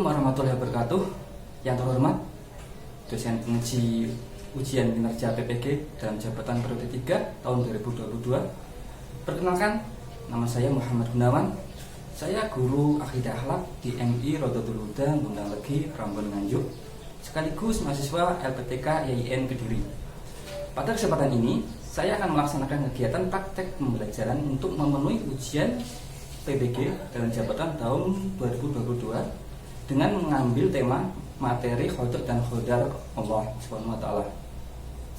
Assalamualaikum warahmatullahi wabarakatuh. Yang terhormat dosen penguji ujian kinerja PPG dalam jabatan periode 3 tahun 2022. Perkenalkan, nama saya Muhammad Gunawan. Saya guru akidah akhlak di MI Rodotul Huda Gundang Legi, Rambon Nganjuk, sekaligus mahasiswa LPTK YIN Kediri. Pada kesempatan ini, saya akan melaksanakan kegiatan praktek pembelajaran untuk memenuhi ujian PPG dalam jabatan tahun 2022 dengan mengambil tema materi khodok dan khodar Allah SWT.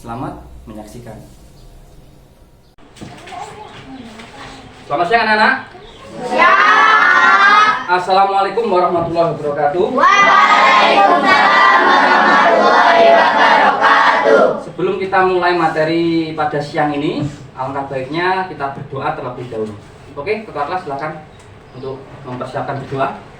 Selamat menyaksikan. Selamat siang anak-anak. Siang. Assalamualaikum warahmatullahi wabarakatuh. Waalaikumsalam warahmatullahi wabarakatuh. Sebelum kita mulai materi pada siang ini, alangkah baiknya kita berdoa terlebih dahulu. Oke, ketua kelas silakan untuk mempersiapkan berdoa.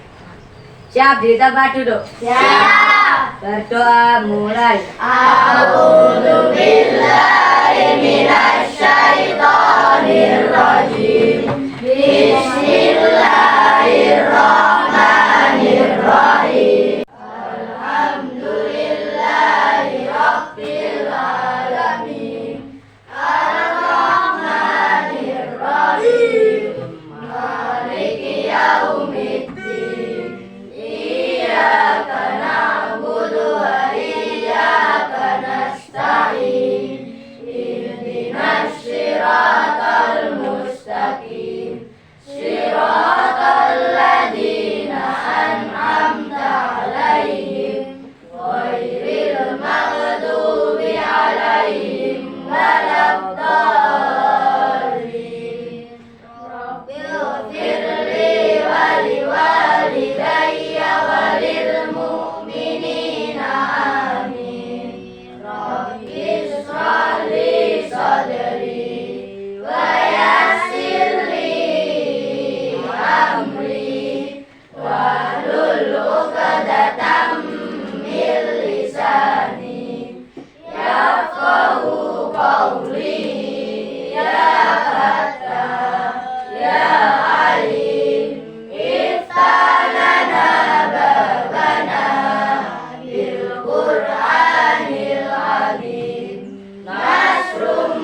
Siap, diri tempat duduk. Siap. Berdoa mulai. A'udzu billahi minasy syaithanir rajim. Bismillahirrahmanirrahim. Alhamdulillahi rabbil alamin. Ar-Rahmanir Rahim. Maliki yaumiddin. Iyyaka na'budu wa iyyaka nasta'in. Ihdinas siratal mustaqim. Siratal ladzina an'amta 'alaihim ghairil maghdubi 'alaihim waladdallin. Rabbighfirli wa liwalidayya wa lil mu'minina amin. Rabbi ishrah li sadri wa yassir li amri wahlul 'uqdatam min lisani yafqahu qawli. Ya Fattah ya Alim iftah lana babana bil Qur'anil azim. Nasrum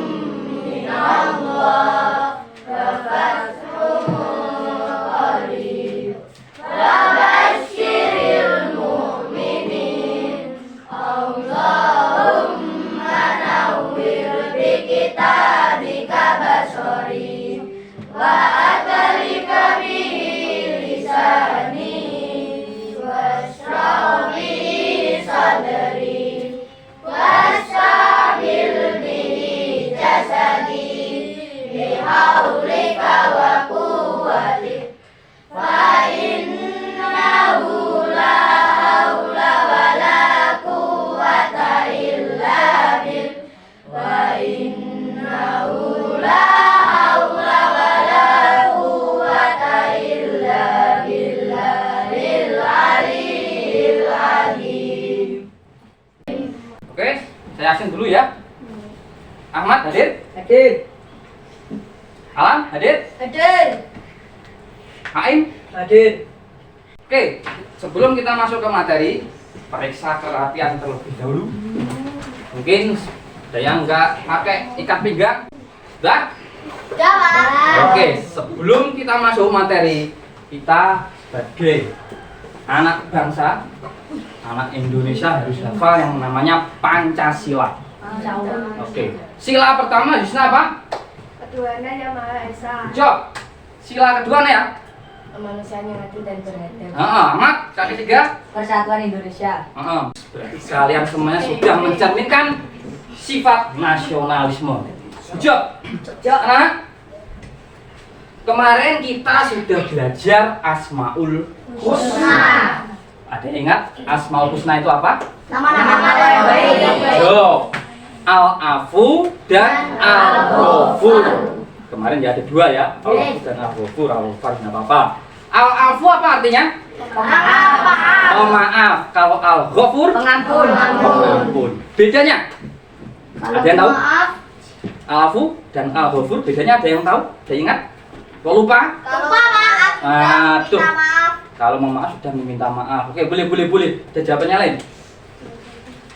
minallah wa fathun qarib wa basyiril mu'minin. Allahumma nawwir bi kitabika basari wa atalika bihi lisani washrah bihi sadri wastamil bihi jasadi bihaulika wa quwwatik fa innahu la haula wa la quwwata illa bil wa innahu la haula wa la quwwata illa billahil aliyyil azim. Oke, saya absen dulu ya. Ahmad hadir? Hadir. Alam hadir? Hadir. Haim? Hadir. Oke, sebelum kita masuk ke materi, periksa kerapian terlebih dahulu. Mungkin ada yang nggak pakai ikat pinggang. Sudah? Jawab. Oke, sebelum kita masuk materi, kita sebagai anak bangsa, anak Indonesia harus hafal yang namanya Pancasila. Oke, sila pertama harusnya apa? Ketuhanan yang Maha Esa, Jawab. Sila kedua nih ya. kemanusiaan yang adil dan beradab, Ahmad, kaki tiga. Persatuan Indonesia. Berarti kalian semuanya sudah mencerminkan sifat nasionalisme. Jawab. Anak, kemarin kita sudah belajar Asmaul Husna. Ada yang ingat Asmaul Husna itu apa? Nama-nama yang baik. Jo, Al-Afu dan Al-Ghafur. Kemarin ya ada dua ya, Al-Afu dan Al-Ghafur. Al-Ghafur nggak apa-apa. Al-Afu apa artinya? Maaf. Oh maaf. Kalau Al-Ghafur Pengampun. pengampun. Bedanya? Ada yang tahu? Maaf. Al-Afu dan Al-Ghafur bedanya ada yang tahu? Ada yang ingat? Kalau lupa? Lupa maaf. Aduh. Minta maaf. Kalau memaaf sudah meminta maaf. Oke, boleh. Ada jawabannya lain?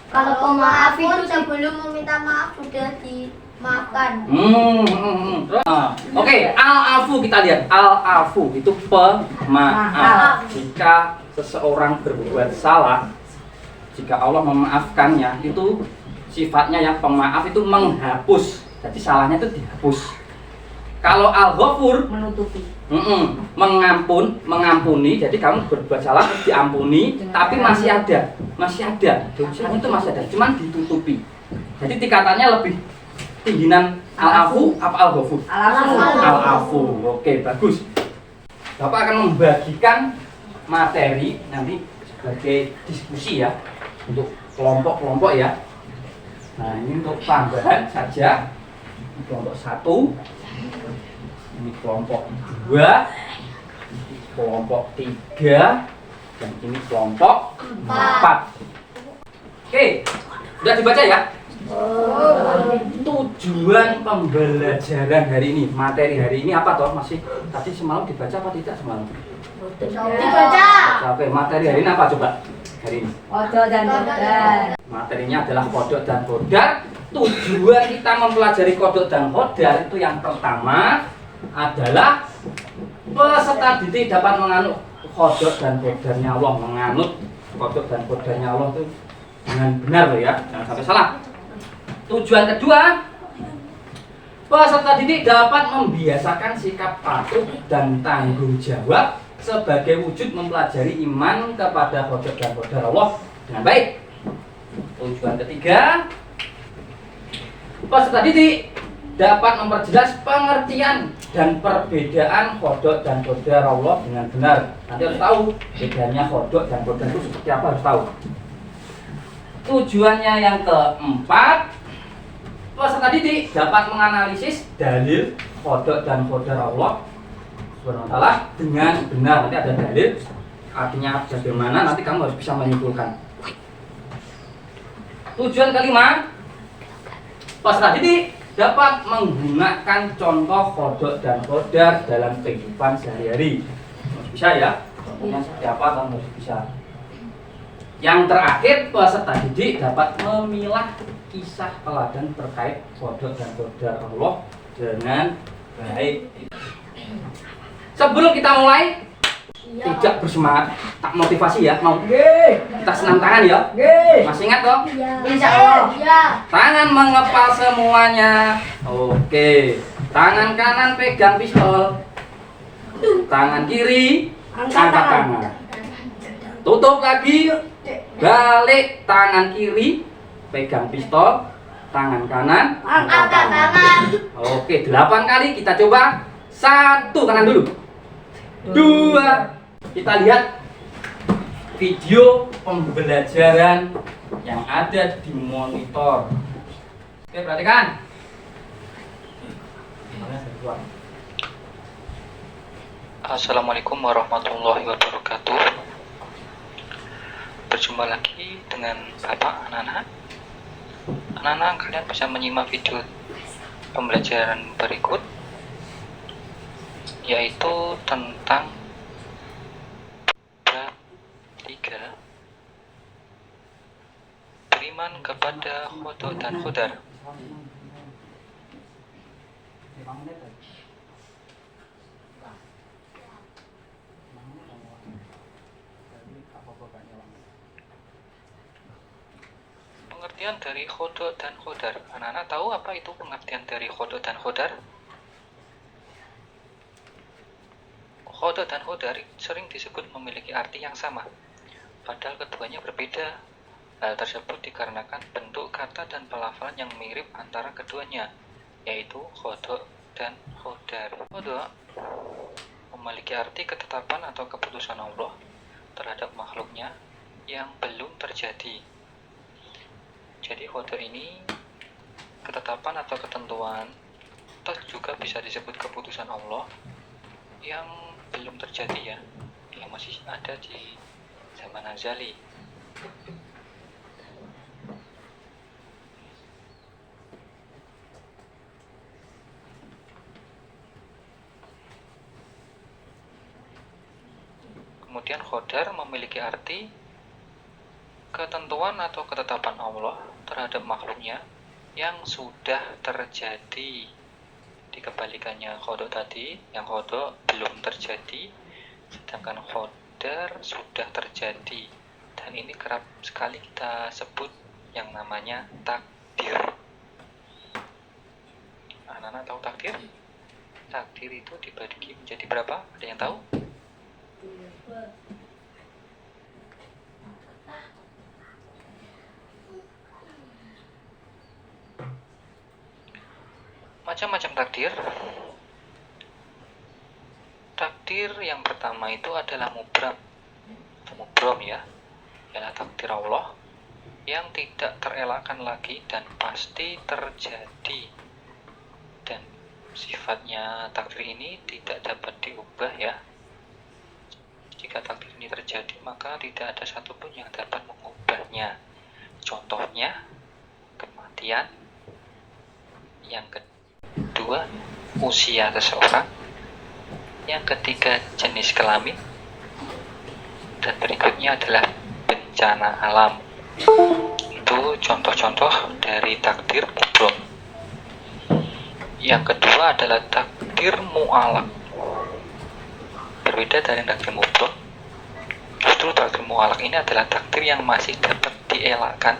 Kalau pemaaf itu sebelum meminta maaf sudah dimaafkan. Oke, al-afu kita lihat. Al-afu itu pemaaf. Jika seseorang berbuat salah, jika Allah memaafkannya, itu sifatnya yang pemaaf itu menghapus. Jadi salahnya itu dihapus. Kalau al-ghafur Menutupi. mengampuni. Jadi kamu berbuat salah diampuni, tapi masih ada dosanya itu masih ada, cuman ditutupi. Jadi tingkatannya lebih tingginan al-afu apa al-ghafur? Al-afu. Oke, bagus. Bapak akan membagikan materi nanti sebagai diskusi ya, untuk kelompok-kelompok ya. Nah, ini untuk tambahan saja. Ini kelompok 1, ini kelompok 2, ini kelompok 3, dan ini kelompok 4. Oke, sudah dibaca ya? Tujuan pembelajaran hari ini, materi hari ini apa toh? Masih tadi semalam dibaca apa tidak semalam? Dibaca. Oke, materi hari ini apa coba? Hari ini Kodok dan kodar. materinya adalah kodok dan kodar. Tujuan kita mempelajari kodok dan kodar itu yang pertama adalah peserta didik dapat menganut kodok dan kodarnya Allah, menganut kodok dan kodarnya Allah itu dengan benar loh ya, jangan sampai salah. Tujuan kedua, peserta didik dapat membiasakan sikap patuh dan tanggung jawab sebagai wujud mempelajari iman kepada kodok dan kodar Allah dengan baik. Tujuan ketiga, peserta didik dapat memperjelas pengertian dan perbedaan kodok dan kodar Allah dengan benar. Nanti harus tahu bedanya kodok dan kodar itu seperti apa, harus tahu. Tujuannya yang keempat, peserta didik dapat menganalisis dalil kodok dan kodar Allah SWT dengan benar. Nanti ada dalil, artinya bagaimana, nanti kamu harus bisa menyimpulkan. Tujuan kelima, peserta didik dapat menggunakan contoh kodok dan kodar dalam kehidupan sehari-hari. Harus bisa ya, contohnya seperti apa kamu harus bisa. Yang terakhir, peserta didik dapat memilah kisah teladan terkait kodok dan kodar Allah dengan baik. Sebelum kita mulai, tidak bersemangat, tak motivasi ya, mau kita senam tangan ya. Masih ingat toh? Insya Allah. Ya. Tangan mengepal semuanya. Oke. Tangan kanan pegang pistol. Tangan kiri angkat tangan. Tutup lagi. Balik tangan kiri pegang pistol. Tangan kanan Angkat tangan. Oke, 8 kali kita coba. 1 kanan dulu. 2. Kita lihat video pembelajaran yang ada di monitor. Oke, perhatikan. Assalamualaikum warahmatullahi wabarakatuh. Berjumpa lagi dengan Bapak anak-anak. Anak-anak, kalian bisa menyimak video pembelajaran berikut, yaitu tentang bab 3, beriman kepada kodok dan kodar. Pengertian dari kodok dan kodar. Anak-anak tahu apa itu pengertian dari kodok dan kodar? Kodok dan kodar sering disebut memiliki arti yang sama, padahal keduanya berbeda. Hal tersebut dikarenakan bentuk kata dan pelafalan yang mirip antara keduanya, yaitu kodok dan kodar. Kodok memiliki arti ketetapan atau keputusan Allah terhadap makhluknya yang belum terjadi. Jadi kodok ini ketetapan atau ketentuan, atau juga bisa disebut keputusan Allah yang belum terjadi ya, yang masih ada di zaman azali. Kemudian qadar memiliki arti ketentuan atau ketetapan Allah terhadap makhluknya yang sudah terjadi. Dikembalikannya qada tadi, yang qada belum terjadi, sedangkan qadar sudah terjadi. Dan ini kerap sekali kita sebut yang namanya takdir. Anak-anak tahu takdir? Takdir itu dibagi menjadi berapa? Ada yang tahu? Macam-macam takdir. Takdir yang pertama itu adalah mubram. Mubram ya, ialah takdir Allah yang tidak terelakkan lagi dan pasti terjadi. Dan sifatnya takdir ini tidak dapat diubah ya. Jika takdir ini terjadi, maka tidak ada satupun yang dapat mengubahnya. Contohnya kematian. Yang kedua, usia seseorang. Yang ketiga, jenis kelamin. Dan berikutnya adalah bencana alam. Itu contoh-contoh dari takdir mubram. Yang kedua adalah takdir mu'alaq. Berbeda dari takdir mubram. Justru takdir mu'alaq ini adalah takdir yang masih dapat dielakkan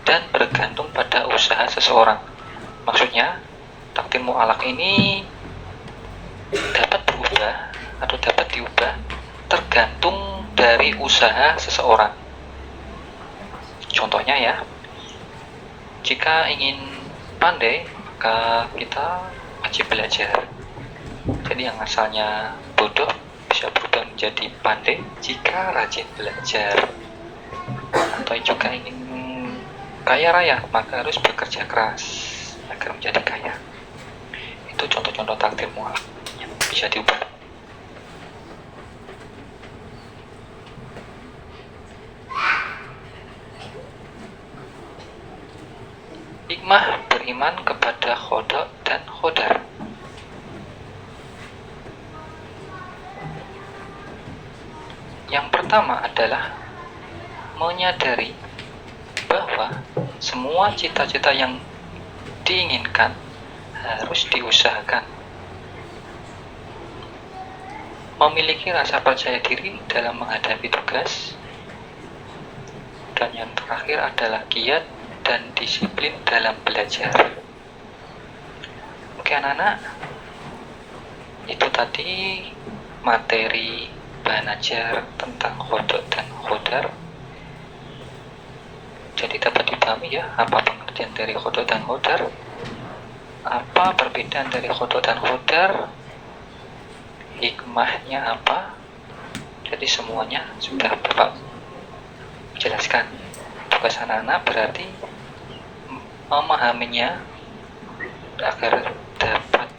dan bergantung pada usaha seseorang. Maksudnya, takdir mu'alaq ini dapat berubah atau dapat diubah tergantung dari usaha seseorang. Contohnya ya, jika ingin pandai, maka kita wajib belajar. Jadi yang asalnya bodoh bisa berubah menjadi pandai jika rajin belajar. Atau juga ingin kaya raya, maka harus bekerja keras agar menjadi kaya. Itu contoh-contoh takdir mu'alaq yang bisa diubah. Hikmah beriman kepada qada dan qadar. Yang pertama adalah menyadari bahwa semua cita-cita yang diinginkan harus diusahakan. Memiliki rasa percaya diri dalam menghadapi tugas. Dan yang terakhir adalah giat dan disiplin dalam belajar. Oke anak-anak, itu tadi materi bahan ajar tentang qada dan qadar. Jadi dapat dipahami ya apa pengertian dari qada dan qadar, apa perbedaan dari qada dan qadar, hikmahnya apa. Jadi semuanya sudah Bapak jelaskan. Tugas anak-anak berarti memahaminya agar dapat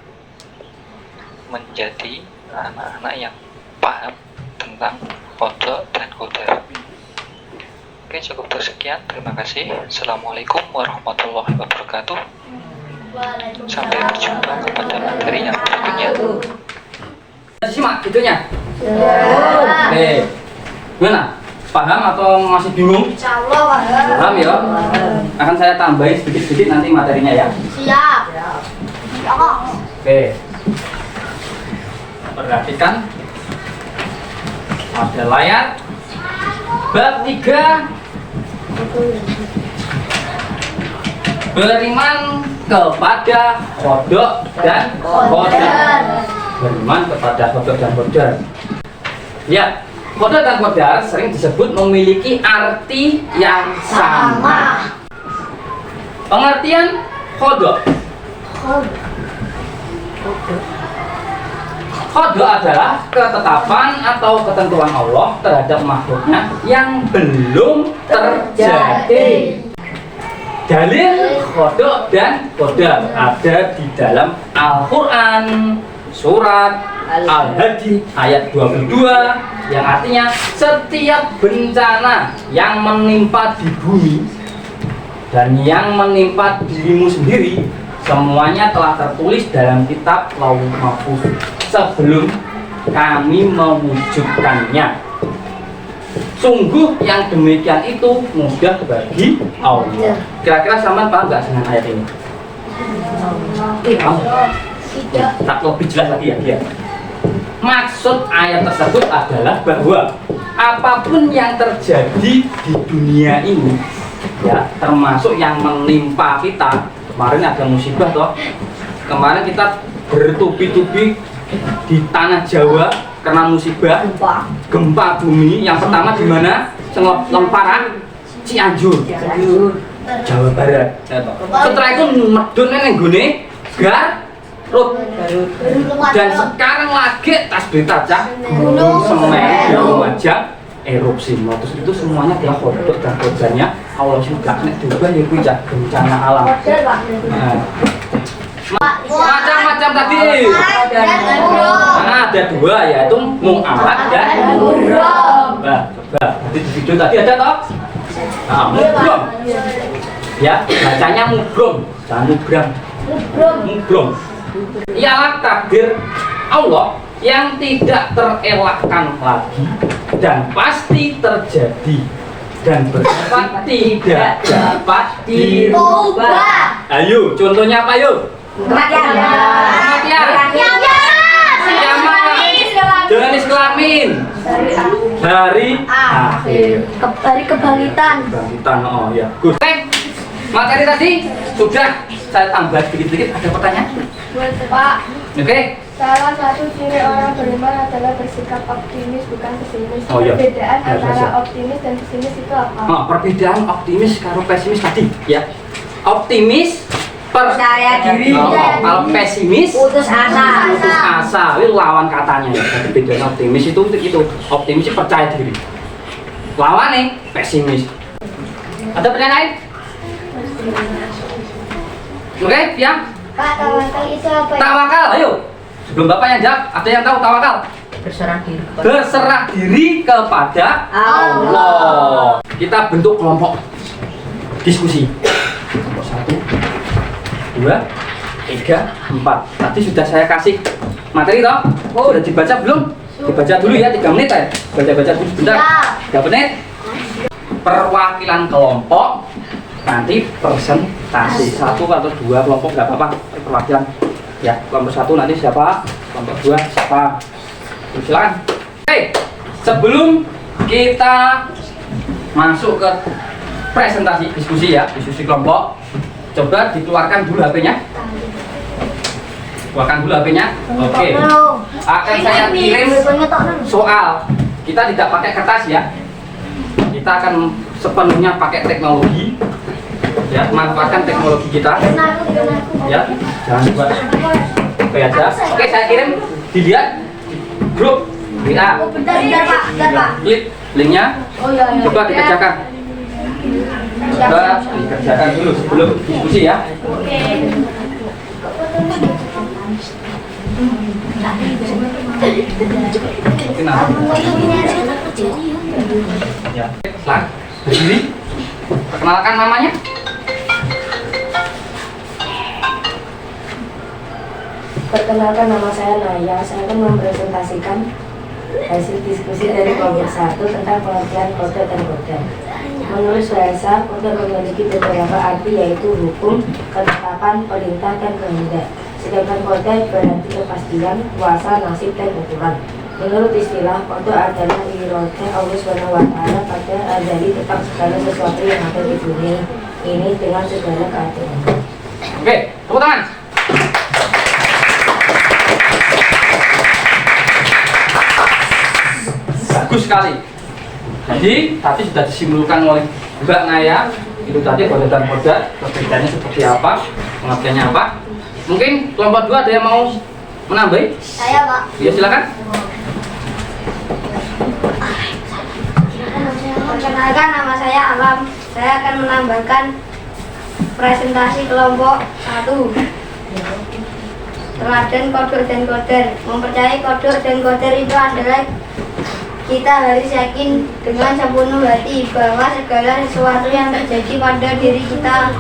menjadi anak-anak yang paham tentang qada dan qadar. Oke, cukup sekian. Terima kasih. Assalamualaikum warahmatullahi wabarakatuh. Sampai berjumpa pada materi yang berikutnya. Simak itunya. Oke. Gimana? Paham atau masih bingung? Insya Allah paham. Paham ya? Akan saya tambahin sedikit-sedikit nanti materinya ya. Siap. Ya kok. Oke. Perhatikan. Ada layar. Bab 3. Beriman kepada qada dan qadar. Beriman kepada qada dan qadar. Ya. Qada dan qadar sering disebut memiliki arti yang sama. Pengertian qada. Qada adalah ketetapan atau ketentuan Allah terhadap makhluknya yang belum terjadi. Dalil qada dan qadar ada di dalam Al-Quran, surat Al-Hajj ayat 22 yang artinya setiap bencana yang menimpa di bumi dan yang menimpa dirimu sendiri semuanya telah tertulis dalam kitab Lauhul Mahfuz sebelum kami mewujudkannya. Sungguh yang demikian itu mudah bagi Allah. Kira-kira sama paham nggak dengan ayat ini? Paham? Tak lebih jelas lagi ya. Maksud ayat tersebut adalah bahwa apapun yang terjadi di dunia ini, ya, termasuk yang menimpa kita. Kemarin ada musibah toh. Kemarin kita bertubi-tubi di tanah Jawa karena musibah gempa bumi. Yang pertama di mana? Lemparan Cianjur, Jawa Barat. Setelah itu medun neng gune Garut. Dan sekarang lagi tas berita Gunung Semeru aja erupsi. Terus itu semuanya adalah kodok dan kodanya Allah juga nek diubah ya kuwi bencana alam. Macam-macam tadi. Ada dua, yaitu mu'alad dan mubrom. Coba di video tadi ada toh? Mubrom. Ya, bacanya mubrom, jangan mubram. Mubrom. Ialah takdir Allah yang tidak terelakkan lagi dan pasti terjadi dan bersifat tidak dapat dirubah. Ayo, contohnya apa yuk? Kematian. Jenis kelamin. Hari akhir. Hari kebangkitan. Kebangkitan, oh ya. Gus. Materi tadi sudah saya tambah sedikit-sedikit. Ada pertanyaan? Pak, Oke. salah satu ciri orang beriman adalah bersikap optimis bukan pesimis. Oh, iya. Perbedaan Ya, antara siap. optimis dan pesimis itu apa? Perbedaan optimis karo pesimis tadi, ya. Optimis Percaya diri. kalau pesimis Putus asa. putus asa, itu lawan katanya ya. Jadi bedanya optimis itu. Optimis itu percaya diri. Lawannya pesimis. Ada pertanyaan lain? Oke, ya. Pak, tawakal itu apa ya? Tawakal, ayo. Sebelum Bapak yang jawab, ada yang tahu tawakal? Berserah diri. Berserah diri kepada Allah. Kita bentuk kelompok diskusi. Kelompok 1, 2, 3, 4. Tadi sudah saya kasih materi toh? Sudah dibaca belum? Dibaca dulu ya, 3 menit ya. Baca-baca dulu sebentar. 3 menit. Perwakilan kelompok nanti presentasi 1 atau 2 kelompok nggak apa-apa, perwakilan ya. Kelompok 1 nanti siapa, kelompok 2 siapa. Silakan. Oke, sebelum kita masuk ke presentasi diskusi ya, diskusi kelompok, coba dikeluarkan dulu HP-nya. Keluarkan dulu HP-nya. Oke. Akan saya kirim soal. Kita tidak pakai kertas ya. Kita akan sepenuhnya pakai teknologi. Ya, manfaatkan teknologi kita. Ya, jangan buat oke aja. Oke, saya kirim, dilihat di grup WA. Bentar Pak. Klik linknya. Coba dikerjakan. Coba dikerjakan dulu sebelum diskusi ya. Kenapa? Ya, silahkan berdiri. Perkenalkan namanya. Perkenalkan, nama saya Naya. Saya akan mempresentasikan hasil diskusi dari kelompok 1 tentang pengertian kode dan kode. Menurut bahasa, kode memiliki beberapa arti, yaitu hukum, ketetapan, perintah, dan kehendak. Sedangkan kode berarti kepastian, kuasa, nasib, dan ukuran. Menurut istilah, kode adalah iroda Allah SWT pada azali tentang segala sesuatu yang ada di dunia ini dengan segala keadaan. Oke, tepuk tangan. Bagus sekali. Jadi tadi sudah disimpulkan oleh Mbak Naya. Itu tadi kode dan kode, perbedaannya seperti apa, pengertiannya apa. Mungkin kelompok 2 ada yang mau menambahi? Saya, Pak. Ya silakan. Perkenalkan, nama saya Alam. Saya akan menambahkan presentasi kelompok 1. Teladan kode dan koder. Mempercayai kode dan koder itu adalah kita harus yakin dengan sepenuh hati bahwa segala sesuatu yang terjadi pada diri kita,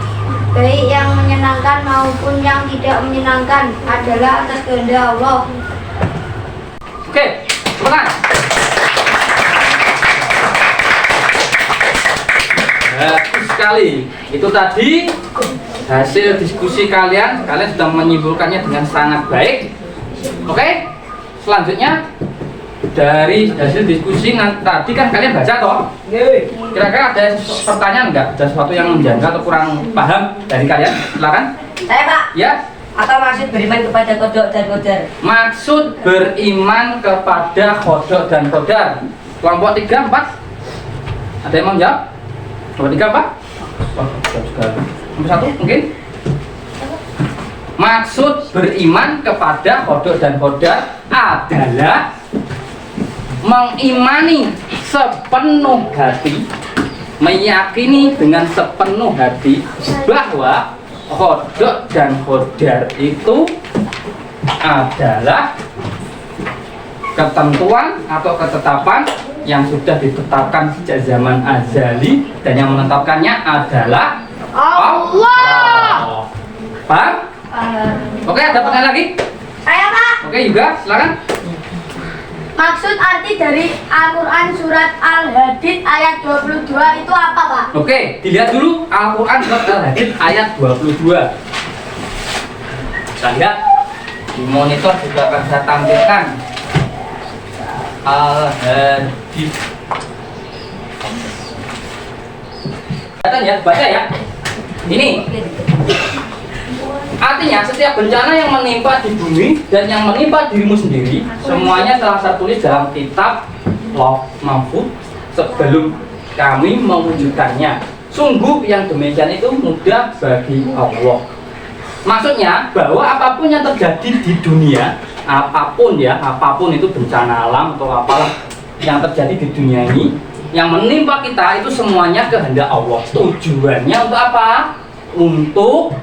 baik yang menyenangkan maupun yang tidak menyenangkan, adalah atas kehendak Allah. Oke, tepuk tangan. Bagus sekali. Itu tadi hasil diskusi kalian. Kalian sudah menyimpulkannya dengan sangat baik. Oke. Selanjutnya dari hasil diskusi tadi kan kalian baca toh? Kira-kira ada pertanyaan nggak? Ada sesuatu yang menjanggal atau kurang paham dari kalian? Silakan. Saya Pak. Ya. Apa maksud beriman kepada kodok dan kodar? Maksud beriman kepada kodok dan kodar. Kelompok 3, 4. Ada yang mau jawab? Kelompok 3, 4. Oh, juga. Nomor 1 mungkin. Maksud beriman kepada kodok dan kodar adalah mengimani sepenuh hati, meyakini dengan sepenuh hati bahwa kodok dan kodar itu adalah ketentuan atau ketetapan yang sudah ditetapkan sejak zaman azali, dan yang menetapkannya adalah Allah. Paham? Oke, ada pertanyaan lagi? Saya Pak. Oke, juga silakan. Maksud arti dari Al-Quran surat Al-Hadid ayat 22 itu apa Pak? Oke, dilihat dulu Al-Quran surat Al-Hadid ayat 22. Kita lihat di monitor juga akan saya tampilkan Al-Hadid. Kelihatan ya, baca ya. Ini artinya setiap bencana yang menimpa di bumi dan yang menimpa dirimu sendiri, semuanya telah saya tulis dalam kitab Lauh Mahfuz sebelum kami mewujudkannya. Sungguh yang demikian itu mudah bagi Allah. Maksudnya bahwa apapun yang terjadi di dunia, apapun ya, apapun itu bencana alam atau apalah yang terjadi di dunia ini, yang menimpa kita itu semuanya kehendak Allah. Tujuannya untuk apa? Untuk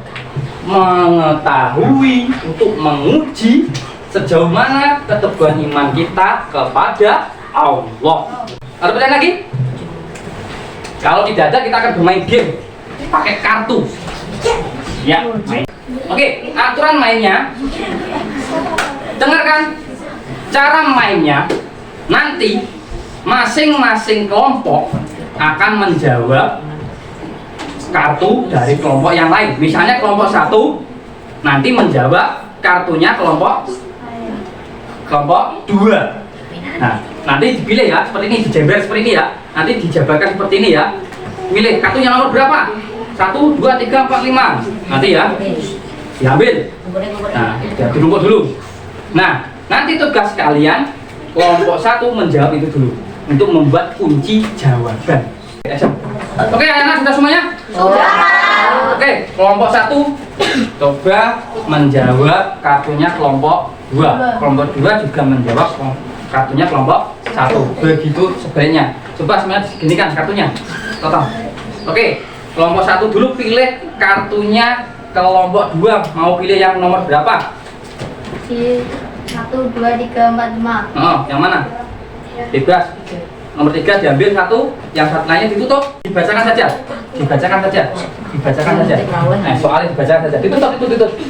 mengetahui, untuk menguji sejauh mana keteguhan iman kita kepada Allah. Ada pertanyaan lagi? Kalau tidak ada, kita akan bermain game pakai kartu. Ya, main. Oke, aturan mainnya. Dengarkan cara mainnya. Nanti masing-masing kelompok akan menjawab kartu dari kelompok yang lain. Misalnya kelompok 1 nanti menjawab kartunya kelompok 2. Nah, nanti dipilih ya, seperti ini, dijember seperti ini ya. Nanti dijabarkan seperti ini ya. Pilih kartunya nomor berapa? 1, 2, 3, 4, 5. Nanti ya. Diambil. Nah, ditumpuk dulu. Nah, nanti tugas kalian kelompok 1 menjawab itu dulu untuk membuat kunci jawaban. Oke, anak-anak sudah semuanya? Sudah. Oke, kelompok 1 coba menjawab kartunya kelompok 2. Kelompok 2 juga menjawab kartunya kelompok 1. Begitu sebaliknya. Coba semuanya diginikan kartunya. Total. Oke, kelompok 1 dulu pilih kartunya kelompok 2. Mau pilih yang nomor berapa? Di 1, 2, 3, 4, 5. Oh, yang mana? Bebas. Nomor 3 diambil 1, yang satu lainnya ditutup, dibacakan saja. Soalnya dibacakan saja. Ditutup.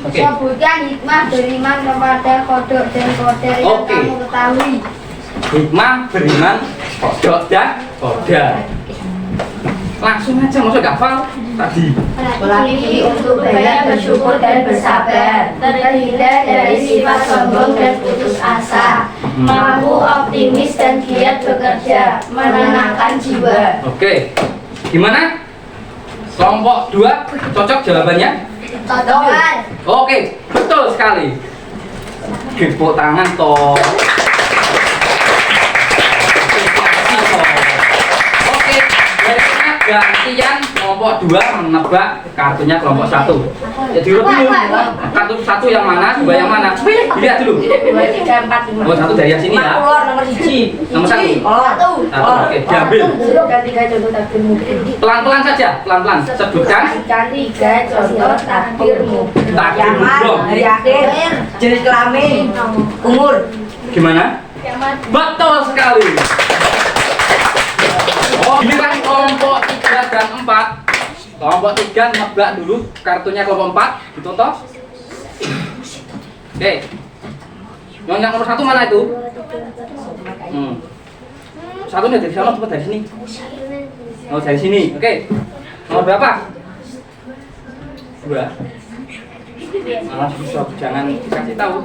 Oke. Sebutkan hikmah beriman kepada kodok dan kodar yang Oke. kamu ketahui. Hikmah beriman kodok dan kodar. Langsung aja, maksudnya gak hafal tadi. Melatih untuk banyak bersyukur dan bersabar, terhindar dari sifat sombong dan putus asa, mampu optimis dan giat bekerja, menenangkan jiwa. Oke. Gimana? Kelompok 2 cocok jawabannya? Totokan. Oke, betul sekali. Tepuk tangan toh. Oke, berikutnya gantian kelompok 2 menebak kartunya kelompok 1. Jadi dulu kartu 1 yang mana, 2 yang mana? Lihat dulu. 2, 3, 4, 5. Oh, 1 dari yang sini ya. Keluar nomor 1. Nomor 1. Satu. Oke, diambil. Sebutkan 3 contoh takdirmu. Pelan-pelan saja, pelan-pelan. Sebutkan Sebutkan 3 contoh takdirmu. takdir belum. Hari akhir. Jenis kelamin. Umur. Gimana? Betul sekali. Oh, ini kan kelompok 3 dan 4. Kelompok 3 nebak dulu kartunya kelompok 4, ditutup. Oke. Yang nomor 1 mana itu? Satunya dari sana, coba dari sini. Oh, dari sini. Oke. Nomor berapa? 2. Malah susah, jangan dikasih tahu.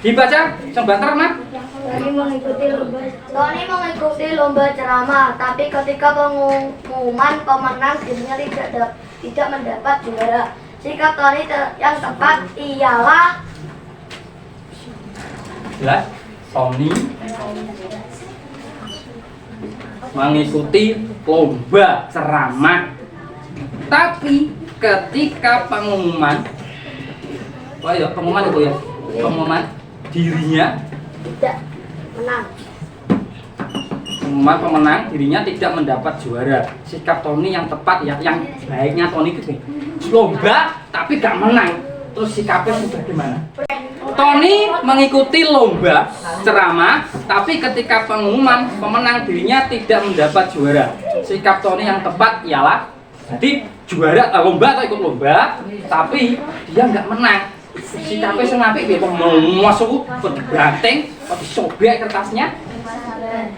Dibaca, sebentar, Mak. Tony mengikuti lomba ceramah, tapi ketika pengumuman pemenang dirinya tidak mendapat juara. Sikap Tony yang tepat ialah Jelas? Tony mengikuti lomba ceramah, tapi ketika pengumuman, pengumuman itu ya, pengumuman dirinya tidak menang. Pengumuman pemenang dirinya tidak mendapat juara. Sikap Tony yang tepat ya, yang baiknya Tony itu lomba tapi gak menang. Terus sikapnya sudah gimana? Tony mengikuti lomba ceramah, tapi ketika pengumuman pemenang dirinya tidak mendapat juara. Sikap Tony yang tepat ialah jadi juara lomba atau ikut lomba, tapi dia nggak menang. Sikapnya senapik dia mau masuk ke banteng, kok disobek kertasnya.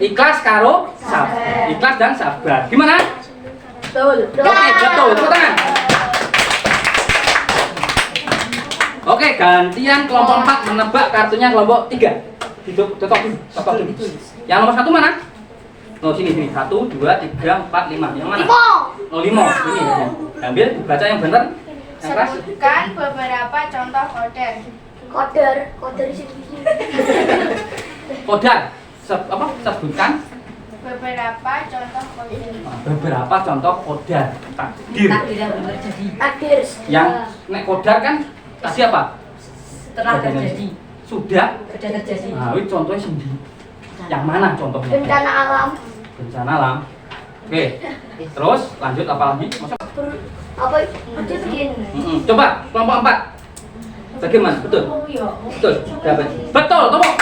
Ikhlas karo sabar, ikhlas dan sabar. Gimana? Betul. Oke, betul. Tepuk tangan. Oke, gantian kelompok 4 menebak kartunya kelompok 3. Hidup, tetap dulu. Yang nomor 1 mana? Oh, sini. 1, 2, 3, 4, 5. Yang mana? 5. Oh, 5. Ini. Ambil, baca yang benar. Yang keras. Sebutkan beberapa contoh koder. Koder sini. Kodar. Sebutkan Beberapa contoh koder. beberapa contoh kodar. Takdir. Takdir. Yang nek kodar kan tadi apa? Setelah terjadi. Sudah. Sudah terjadi. Nah, ini contohnya sendiri. Yang mana contohnya? Bencana alam. Bencana alam. Oke. Terus lanjut apa lagi? Masa? Apa bikin? Coba kelompok 4. Bagaimana? Betul. Betul. Dapat. Betul, tepuk.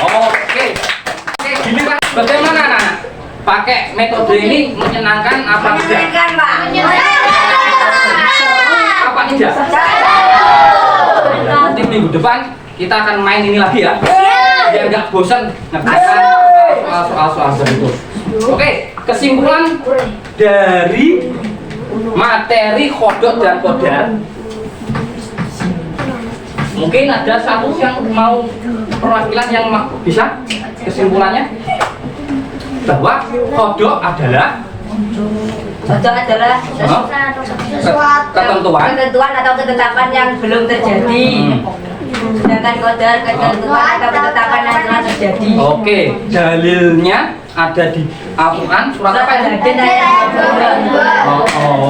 Oke. Oke, gini Pak. Bagaimana anak-anak? Pakai metode ini menyenangkan apa tidak? Menyenangkan, Pak. Apa tidak? Nanti minggu depan kita akan main ini lagi ya. Biar nggak bosan ngerjakan soal-soal berikut. Oke, kesimpulan dari materi kodok dan kodar. Mungkin ada satu yang mau perwakilan yang bisa kesimpulannya bahwa kodok adalah ketentuan atau ketetapan yang belum terjadi. Sedangkan kodar ketentuan atau ketetapan yang telah terjadi. Oke, dalilnya ada di Al-Quran surat apa ya?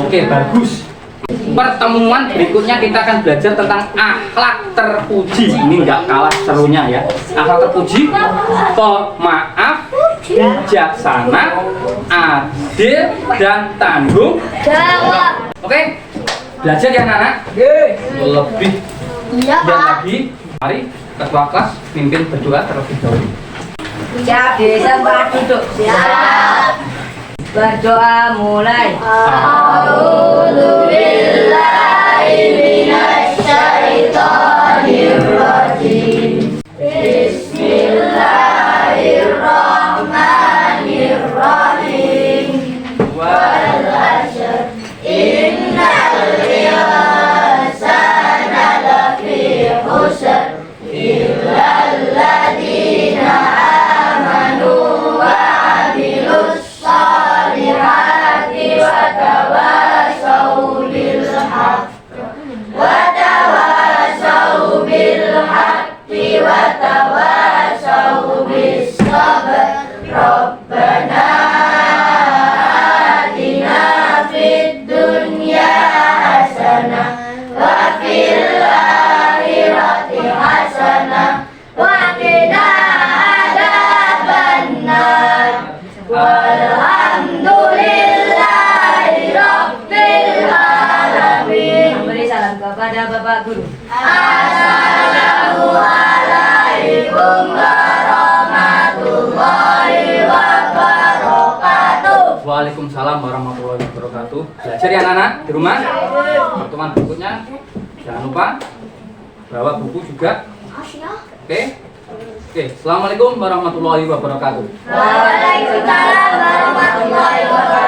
Oke, bagus. Pertemuan berikutnya kita akan belajar tentang akhlak terpuji. Ini nggak kalah serunya ya. Akhlak terpuji, pemaaf, bijaksana, adil, dan tanggung jawab. Oke, belajar ya anak-anak. Lebih Iya, dan Pak. lagi, mari ketua kelas pimpin berdoa terlebih dahulu. Siap, semua duduk. Siap. Berdoa mulai. Beri salam kepada Bapak Guru. Waalaikumsalam warahmatullahi wabarakatuh. Belajar ya anak-anak di rumah. Pertemuan berikutnya jangan lupa bawa buku juga. Oke. Assalamualaikum warahmatullahi wabarakatuh. Waalaikumsalam warahmatullahi wabarakatuh.